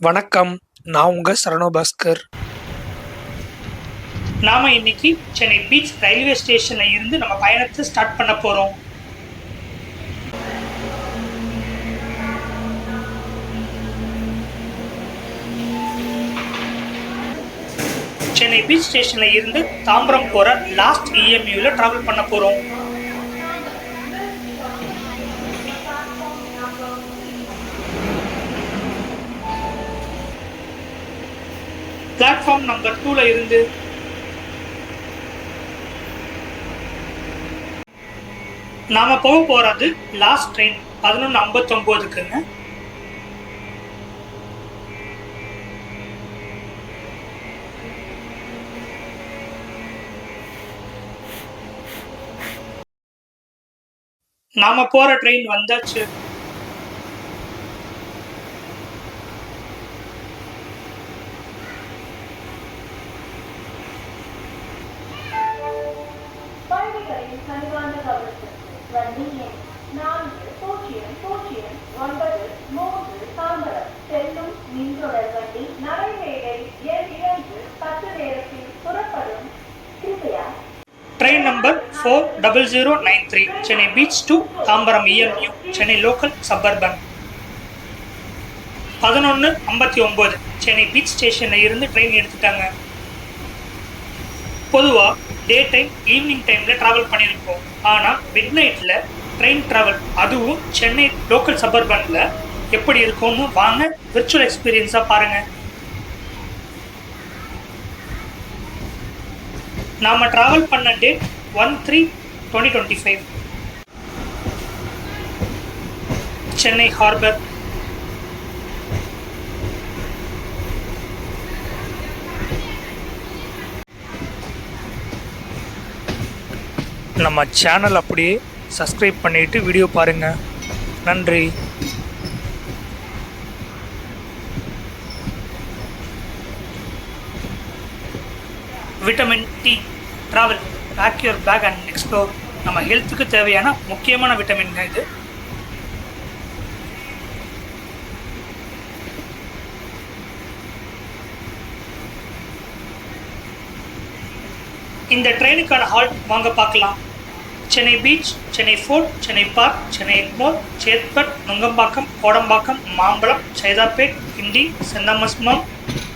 வணக்கம். நான் உங்க சரவணபாஸ்கர். நாம இன்னைக்கு சென்னை பீச் ரயில்வே ஸ்டேஷன்ல இருந்து நம்ம பயணத்தை ஸ்டார்ட் பண்ண போறோம். சென்னை பீச் ஸ்டேஷன்ல இருந்து தாம்பரம் போற லாஸ்ட் EMUல டிராவல் பண்ண போறோம். பிளாட்ஃபார்ம் நம்பர் 2ல இருந்து நாம போறது லாஸ்ட் ட்ரெயின் 11:59க்குங்க. நாம போற ட்ரெயின் வந்தாச்சு. Train number 40093 Chennai beach to Tambaram EMU Chennai local suburban. 11:59 Chennai beach ஸ்டேஷன்ல இருந்து ட்ரெயின் எடுத்துட்டாங்க. பொதுவா டே டைம் ஈவினிங் டைம்ல டிராவல் பண்ணியிருப்போம். ஆனால் மிட் நைட்ல ட்ரெயின் டிராவல், அதுவும் சென்னை லோக்கல் சப்பர்பன்ல எப்படி இருக்கும்னு வாங்க விர்ச்சுவல் எக்ஸ்பீரியன்ஸா பாருங்க. நாம டிராவல் பண்ண டேட் 1/3/2025. சென்னை ஹார்பர். நம்ம சேனல் அப்படியே சப்ஸ்கிரைப் பண்ணிட்டு வீடியோ பாருங்க. நன்றி. Vitamin D travel pack your bag and explore. நம்ம ஹெல்த்துக்கு தேவையான முக்கியமான விட்டமின் இது. இந்த ட்ரெயினுக்கான ஹால்ட் வாங்க பார்க்கலாம். Chennai Beach, Chennai Fort, Chennai Park, Chennai Egmore, Chetpet, Nungambakkam, Kodambakkam, Mambalam, Saidapet, Guindy, செந்தமஸ்மம்,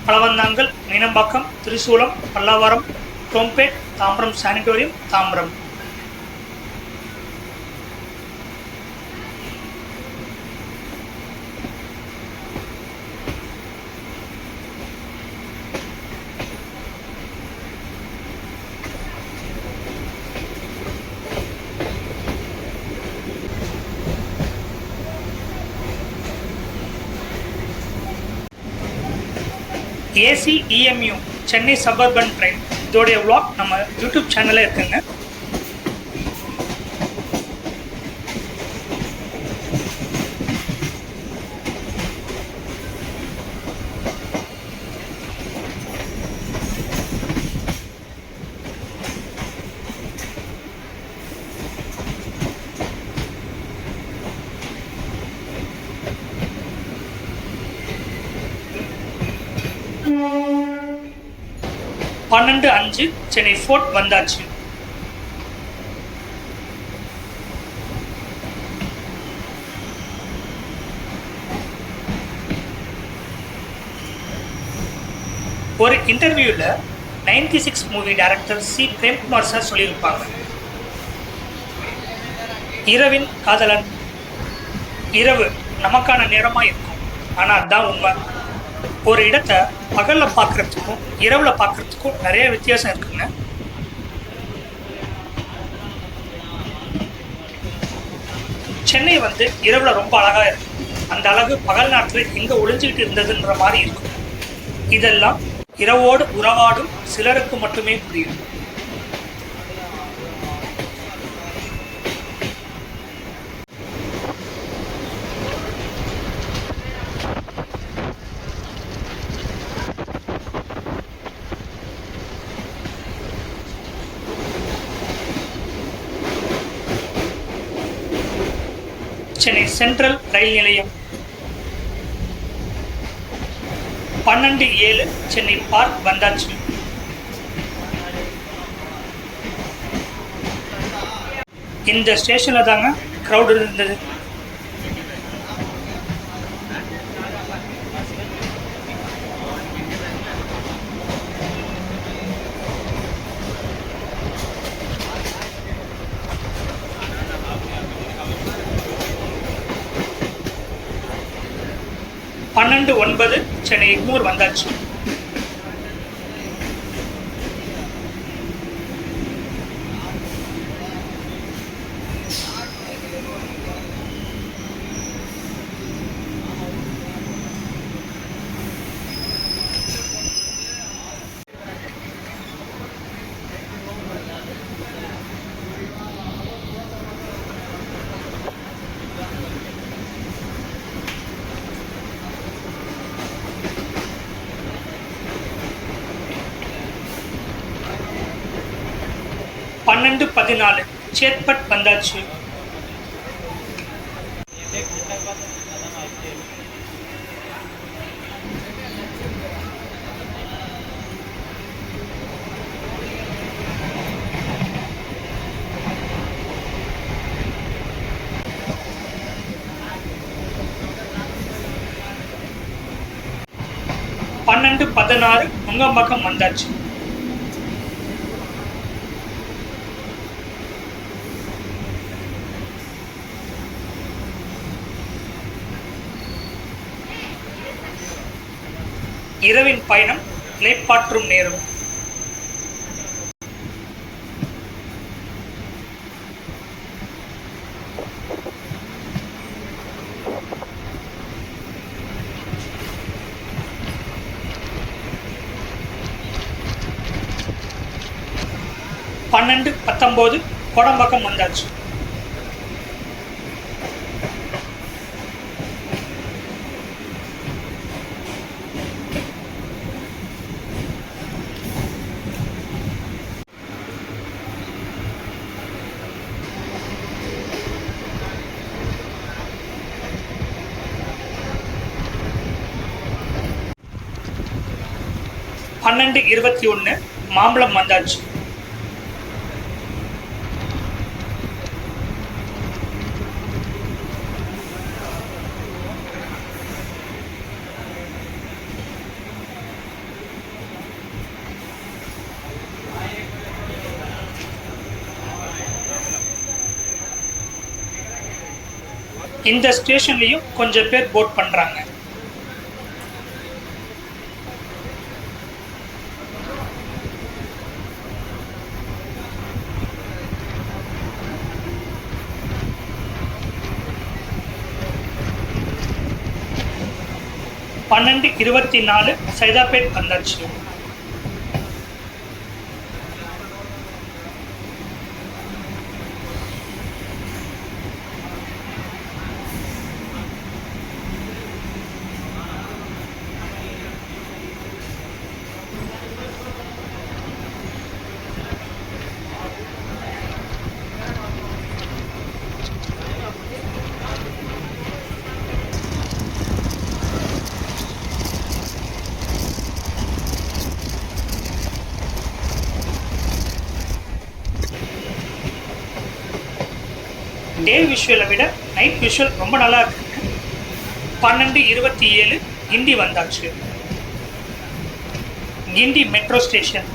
Pazhavanthangal, Meenambakkam, Tirusulam, Pallavaram, Chromepet, Tambaram sanatorium, Tambaram. AC EMU Chennai suburban train, இதோடைய vlog நம்ம யூடியூப் சேனல்ல இருக்குங்க. பன்னெண்டு 5 சென்னை ஃபோர்ட் வந்தாச்சு. ஒரு இன்டர்வியூல 96 movie director C Premkumar sir சொல்லியிருப்பாங்க, இரவின் காதலன், இரவு நமக்கான நேரமா இருக்கும். ஆனா அதுதான் உண்மை. ஒரு இடத்தை பகல்ல பார்க்கறதுக்கும் இரவுல பார்க்கறதுக்கும் நிறைய வித்தியாசம் இருக்குங்க. சென்னை இரவுல ரொம்ப அழகா இருக்கும். அந்த அழகு பகல் நாட்டுல எங்க ஒளிஞ்சுக்கிட்டு இருந்ததுன்ற மாதிரி இருக்கும். இதெல்லாம் இரவோடு உறவாடும் சிலருக்கு மட்டுமே புரியும். சென்னை சென்ட்ரல் ரயில் நிலையம். 12:07 சென்னை பார்க் வந்தாச்சு. இந்த ஸ்டேஷனில் தாங்க க்ரௌட் இருந்தது. பன்னெண்டு 9 சென்னை எக்மோர் வந்தாச்சு. பன்னெண்டு 14 சேத்பட் வந்தாச்சு. பன்னெண்டு 16 நுங்கம்பாக்கம் வந்தாச்சு. இரவின் பயணம் இளைப்பாற்றும் நேரம். பன்னெண்டு 19 கோடம்பாக்கம் வந்தாச்சு. பன்னெண்டு 21 மாம்பழம் வந்தாச்சு. இந்த ஸ்டேஷன்லயும் கொஞ்சம் பேர் போட் பண்றாங்க. பன்னெண்டு 24 சைதாப்பேட் வந்தாச்சு. டே விஷுவலை விட நைட் விஷுவல் ரொம்ப நல்லா இருக்குங்க. பன்னெண்டு 27 கிண்டி வந்தாச்சு. Guindy metro station.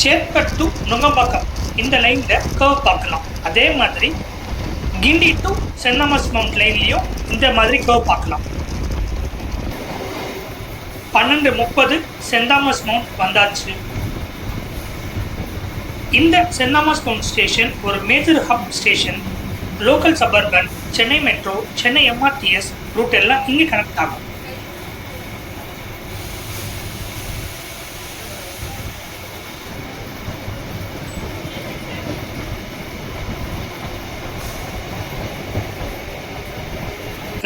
Chetpet to Nungambakkam இந்த லைனில் கர்வ் பார்க்கலாம். அதே மாதிரி கிண்டி டு சென்ட் தாமஸ் மவுண்ட் லைன்லேயும் இந்த மாதிரி கர்வ் பார்க்கலாம். 12:30 சென்ட் தாமஸ் மவுண்ட் வந்தாச்சு. இந்த சென்ட் தாமஸ் மவுண்ட் ஸ்டேஷன் ஒரு major hub station. Local suburban, Chennai metro, Chennai MRTS route எல்லாம் இங்கே கனெக்ட் ஆகும்.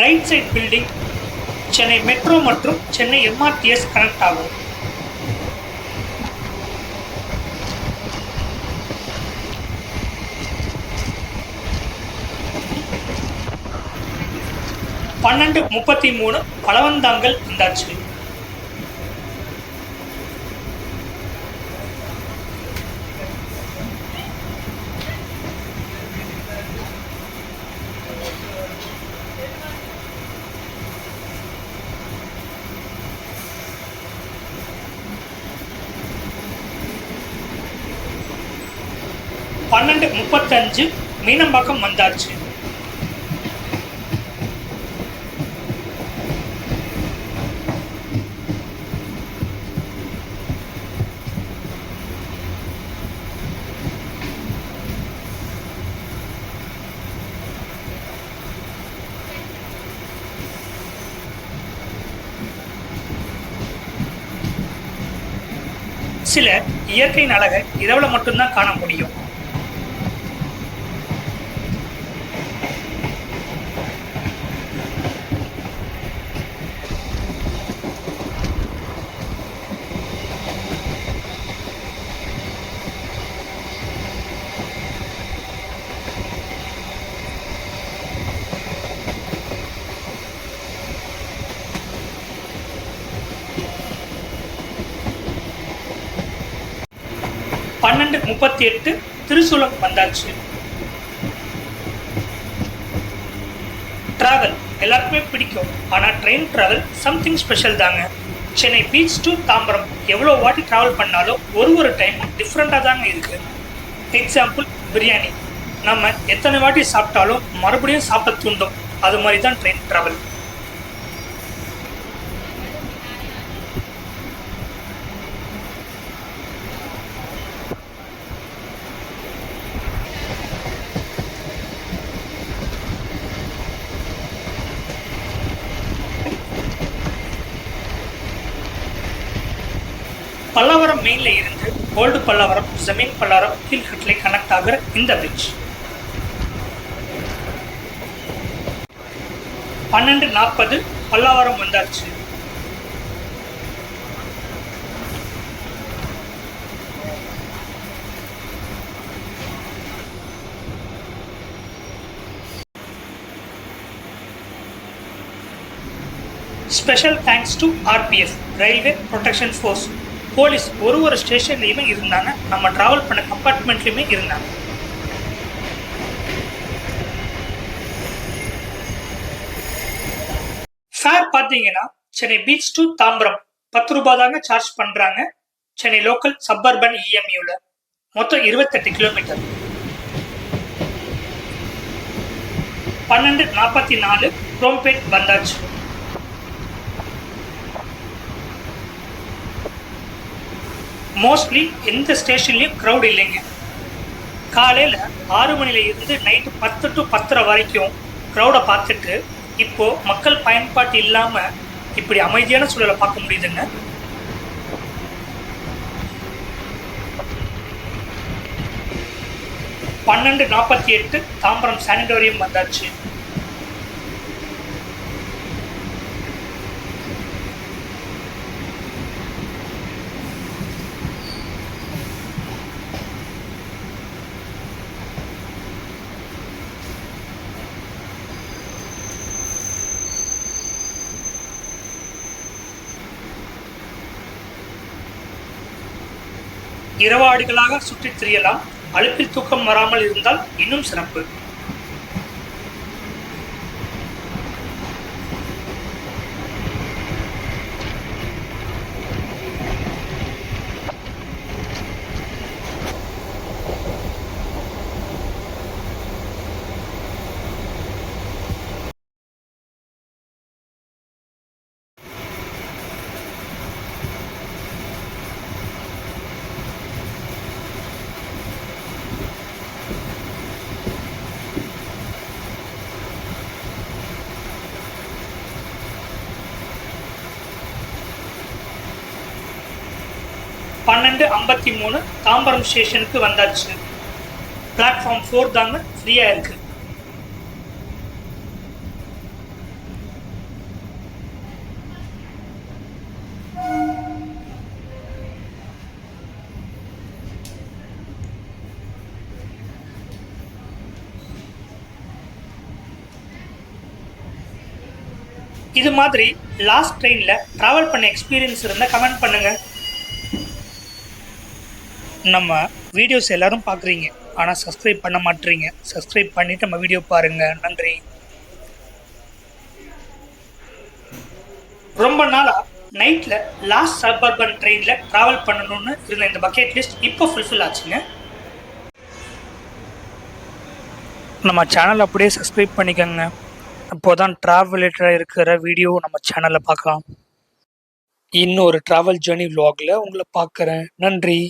Right side building Chennai metro மற்றும் சென்னை எம்ஆர்டிஎஸ் கனெக்ட் ஆகும். பன்னெண்டு 33 பழவந்தாங்கல் வந்தாச்சு. பன்னெண்டு 35 மீனம்பாக்கம் வந்தாச்சு. சில இயற்கையின் அழகை இரவுல மட்டும்தான் காண முடியும். பன்னெண்டு 38 திருசூலம் வந்தாச்சு. டிராவல் எல்லாருக்குமே பிடிக்கும், ஆனால் ட்ரெயின் டிராவல் சம்திங் ஸ்பெஷல் தாங்க. சென்னை பீச் டு தாம்பரம் எவ்வளோ வாட்டி ட்ராவல் பண்ணாலும் ஒரு டைமும் டிஃப்ரெண்ட்டாக தாங்க இருக்குது. எக்ஸாம்பிள் பிரியாணி, நம்ம எத்தனை வாட்டி சாப்பிட்டாலும் மறுபடியும் சாப்பிட தூண்டும். அது மாதிரி தான் ட்ரெயின் ட்ராவல். பல்லாவரம் மெயின்ல இருந்து ஓல்டு பல்லாவரம், ஜமீன் பல்லாவரம், கீழ்கட்டளை கனெக்ட் ஆகிற இந்த பிரிட்ஜ். 12:40 பல்லாவரம் வந்தாச்சு. Special thanks to RPF, railway protection force, police ஒரு ஸ்டேஷன்லையுமே இருந்தாங்க. நம்ம ட்ராவல் பண்ண கம்பார்ட்மெண்ட்லையுமே இருந்தாங்க. ஃபேர் பார்த்தீங்கன்னா சென்னை பீச் டு தாம்பரம் 10 ரூபாய் தாங்க சார்ஜ் பண்ணுறாங்க. சென்னை லோக்கல் சப்பர்பன் இஎம்யூவில் மொத்தம் 28 கிலோமீட்டர். 12:44 குரோம்பேட் வந்தாச்சு. மோஸ்ட்லி எந்த ஸ்டேஷன்லையும் க்ரௌட் இல்லைங்க. காலையில் 6 மணில இருந்து நைட்டு 10 to 10:30 வரைக்கும் க்ரௌடை பார்த்துட்டு இப்போ மக்கள் பயன்பாட்டு இல்லாமல் இப்படி அமைதியான சூழலை பார்க்க முடியுதுங்க. பன்னெண்டு 48 தாம்பரம் சானிடோரியம் வந்தாச்சு. இரவாடிகளாக சுற்றித் திரியலாம். அலுப்பில் தூக்கம் வராமல் இருந்தால் இன்னும் சிறப்பு. பன்னெண்டு 53 தாம்பரம் ஸ்டேஷனுக்கு வந்தாச்சு. பிளாட்ஃபார்ம் 4 தாங்க ஃப்ரீயா இருக்கு. இது மாதிரி லாஸ்ட் ட்ரெயினில் ட்ராவல் பண்ண எக்ஸ்பீரியன்ஸ் இருந்தால் கமெண்ட் பண்ணுங்கள். நம்ம வீடியோஸ் எல்லாரும் பார்க்குறீங்க, ஆனால் சப்ஸ்கிரைப் பண்ண மாட்டீங்க. சப்ஸ்கிரைப் பண்ணிவிட்டு நம்ம வீடியோ பாருங்கள். நன்றி. ரொம்ப நாளாக நைட்டில் லாஸ்ட் சபர்பன் ட்ரெயினில் ட்ராவல் பண்ணணும்னு இருந்த இந்த பக்கெட் லிஸ்ட் இப்போ ஃபுல்ஃபில் ஆச்சுங்க. நம்ம சேனல் அப்படியே சப்ஸ்கிரைப் பண்ணிக்கோங்க. அப்போ தான் ட்ராவல் ரிலேட்டடாக இருக்கிற வீடியோ நம்ம சேனலில் பார்க்கலாம். இன்னொரு ட்ராவல் ஜேர்னி vlogல உங்களை பார்க்குறேன். நன்றி.